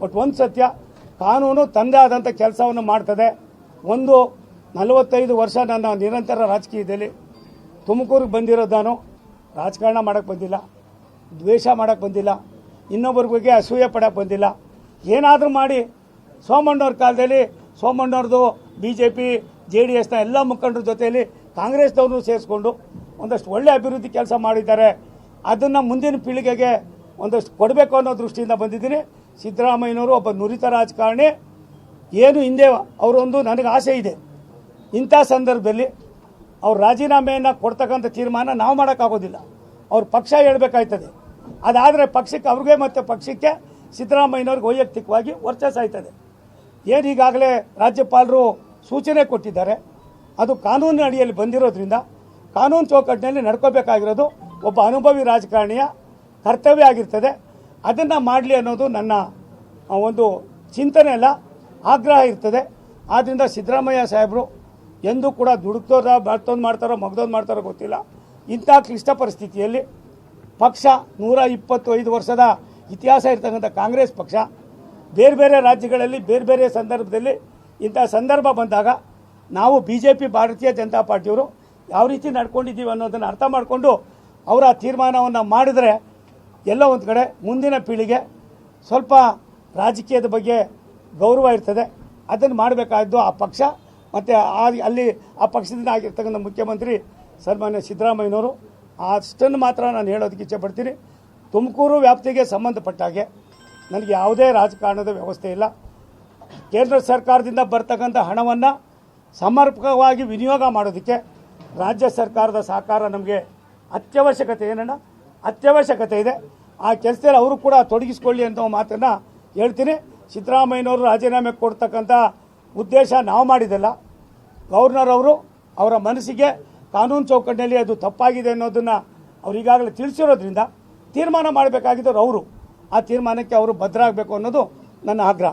But ಒಂದು ಸತ್ಯ, ಕಾನೂನು ತಂದೆ ಆದಂಥ ಕೆಲಸವನ್ನು ಮಾಡ್ತದೆ. 45 ವರ್ಷ ನನ್ನ ನಿರಂತರ ರಾಜಕೀಯದಲ್ಲಿ ತುಮಕೂರಿಗೆ ಬಂದಿರೋದು ನಾನು ರಾಜಕಾರಣ ಮಾಡೋಕ್ಕೆ ಬಂದಿಲ್ಲ, ದ್ವೇಷ ಮಾಡೋಕ್ಕೆ ಬಂದಿಲ್ಲ, ಇನ್ನೊಬ್ಬರ ಬಗ್ಗೆ ಅಸೂಯೆ ಪಡೋಕ್ಕೆ ಬಂದಿಲ್ಲ. ಏನಾದರೂ ಮಾಡಿ ಸೋಮಣ್ಣವ್ರ ಕಾಲದಲ್ಲಿ ಸೋಮಣ್ಣವ್ರದ್ದು BJP JDSನ ಎಲ್ಲ ಮುಖಂಡರ ಜೊತೆಯಲ್ಲಿ ಕಾಂಗ್ರೆಸ್ದವ್ರನ್ನೂ ಸೇರಿಸ್ಕೊಂಡು ಒಂದಷ್ಟು ಒಳ್ಳೆ ಅಭಿವೃದ್ಧಿ ಕೆಲಸ ಮಾಡಿದ್ದಾರೆ. ಅದನ್ನು ಮುಂದಿನ ಪೀಳಿಗೆಗೆ ಒಂದಷ್ಟು ಕೊಡಬೇಕು ಅನ್ನೋ ದೃಷ್ಟಿಯಿಂದ ಬಂದಿದ್ದೀನಿ. ಸಿದ್ದರಾಮಯ್ಯನವರು ಒಬ್ಬ ನುರಿತ ರಾಜಕಾರಣಿ. ಏನು ಹಿಂದೆ ಅವರೊಂದು ನನಗೆ ಆಸೆ ಇದೆ, ಇಂಥ ಸಂದರ್ಭದಲ್ಲಿ ಅವ್ರ ರಾಜೀನಾಮೆಯನ್ನು ಕೊಡ್ತಕ್ಕಂಥ ತೀರ್ಮಾನ ನಾವು ಮಾಡೋಕ್ಕಾಗೋದಿಲ್ಲ, ಅವ್ರ ಪಕ್ಷ ಹೇಳಬೇಕಾಯ್ತದೆ. ಅದಾದರೆ ಪಕ್ಷಕ್ಕೆ ಅವ್ರಿಗೆ ಮತ್ತು ಪಕ್ಷಕ್ಕೆ ಸಿದ್ದರಾಮಯ್ಯನವ್ರಿಗೆ ವೈಯಕ್ತಿಕವಾಗಿ ವರ್ಚಸ್ ಆಯ್ತದೆ. ಏನು ಈಗಾಗಲೇ ರಾಜ್ಯಪಾಲರು ಸೂಚನೆ ಕೊಟ್ಟಿದ್ದಾರೆ, ಅದು ಕಾನೂನಿನ ಅಡಿಯಲ್ಲಿ ಬಂದಿರೋದ್ರಿಂದ ಕಾನೂನು ಚೌಕಟ್ಟಿನಲ್ಲಿ ನಡ್ಕೋಬೇಕಾಗಿರೋದು ಒಬ್ಬ ಅನುಭವಿ ರಾಜಕಾರಣಿಯ ಕರ್ತವ್ಯ ಆಗಿರ್ತದೆ. ಅದನ್ನು ಮಾಡಲಿ ಅನ್ನೋದು ನನ್ನ ಒಂದು ಚಿಂತನೆ ಅಲ್ಲ, ಆಗ್ರಹ ಇರ್ತದೆ. ಆದ್ದರಿಂದ ಸಿದ್ದರಾಮಯ್ಯ ಸಾಹೇಬರು ಎಂದೂ ಕೂಡ ದುಡುಕ್ತೋದ ಬರ್ತೊಂದು ಮಾಡ್ತಾರೋ ಮಗ್ದೊಂದು ಮಾಡ್ತಾರೋ ಗೊತ್ತಿಲ್ಲ, ಇಂಥ ಕ್ಲಿಷ್ಟ ಪರಿಸ್ಥಿತಿಯಲ್ಲಿ ಪಕ್ಷ 125 ವರ್ಷದ ಇತಿಹಾಸ ಇರ್ತಕ್ಕಂಥ ಕಾಂಗ್ರೆಸ್ ಪಕ್ಷ ಬೇರೆ ಬೇರೆ ರಾಜ್ಯಗಳಲ್ಲಿ ಬೇರೆ ಬೇರೆ ಸಂದರ್ಭದಲ್ಲಿ ಇಂಥ ಸಂದರ್ಭ ಬಂದಾಗ ನಾವು BJP ಭಾರತೀಯ ಜನತಾ ಪಾರ್ಟಿಯವರು ಯಾವ ರೀತಿ ನಡ್ಕೊಂಡಿದ್ದೀವಿ ಅನ್ನೋದನ್ನು ಅರ್ಥ ಮಾಡಿಕೊಂಡು ಅವರ ತೀರ್ಮಾನವನ್ನು ಮಾಡಿದರೆ ಎಲ್ಲ ಒಂದು ಕಡೆ ಮುಂದಿನ ಪೀಳಿಗೆ ಸ್ವಲ್ಪ ರಾಜಕೀಯದ ಬಗ್ಗೆ ಗೌರವ ಇರ್ತದೆ. ಅದನ್ನು ಮಾಡಬೇಕಾದ್ದು ಆ ಪಕ್ಷ ಮತ್ತು ಅಲ್ಲಿ ಆ ಪಕ್ಷದಿಂದ ಆಗಿರ್ತಕ್ಕಂಥ ಮುಖ್ಯಮಂತ್ರಿ ಸನ್ಮಾನ್ಯ ಸಿದ್ದರಾಮಯ್ಯನವರು. ಅಷ್ಟನ್ನು ಮಾತ್ರ ನಾನು ಹೇಳೋದಕ್ಕೆ ಇಚ್ಛೆಪಡ್ತೀನಿ. ತುಮಕೂರು ವ್ಯಾಪ್ತಿಗೆ ಸಂಬಂಧಪಟ್ಟ ಹಾಗೆ ನನಗೆ ಯಾವುದೇ ರಾಜಕಾರಣದ ವ್ಯವಸ್ಥೆ ಇಲ್ಲ. ಕೇಂದ್ರ ಸರ್ಕಾರದಿಂದ ಬರ್ತಕ್ಕಂಥ ಹಣವನ್ನು ಸಮರ್ಪಕವಾಗಿ ವಿನಿಯೋಗ ಮಾಡೋದಕ್ಕೆ ರಾಜ್ಯ ಸರ್ಕಾರದ ಸಹಕಾರ ನಮಗೆ ಅತ್ಯವಶ್ಯಕತೆ ಇದೆ. ಆ ಕೆಲಸದಲ್ಲಿ ಅವರು ಕೂಡ ತೊಡಗಿಸ್ಕೊಳ್ಳಿ ಅಂತ ಮಾತನ್ನು ಹೇಳ್ತೀನಿ. ಸಿದ್ದರಾಮಯ್ಯನವರು ರಾಜೀನಾಮೆ ಕೊಡ್ತಕ್ಕಂಥ ಉದ್ದೇಶ ನಾವು ಮಾಡಿದ್ದಲ್ಲ. ಗವರ್ನರ್ ಅವರು ಅವರ ಮನಸ್ಸಿಗೆ ಕಾನೂನು ಚೌಕಟ್ಟಿನಲ್ಲಿ ಅದು ತಪ್ಪಾಗಿದೆ ಅನ್ನೋದನ್ನು ಅವ್ರು ಈಗಾಗಲೇ ತಿಳಿಸಿರೋದ್ರಿಂದ ತೀರ್ಮಾನ ಮಾಡಬೇಕಾಗಿದ್ದವರು ಅವರು. ಆ ತೀರ್ಮಾನಕ್ಕೆ ಅವರು ಬದ್ಧರಾಗಬೇಕು ಅನ್ನೋದು ನನ್ನ ಆಗ್ರಹ.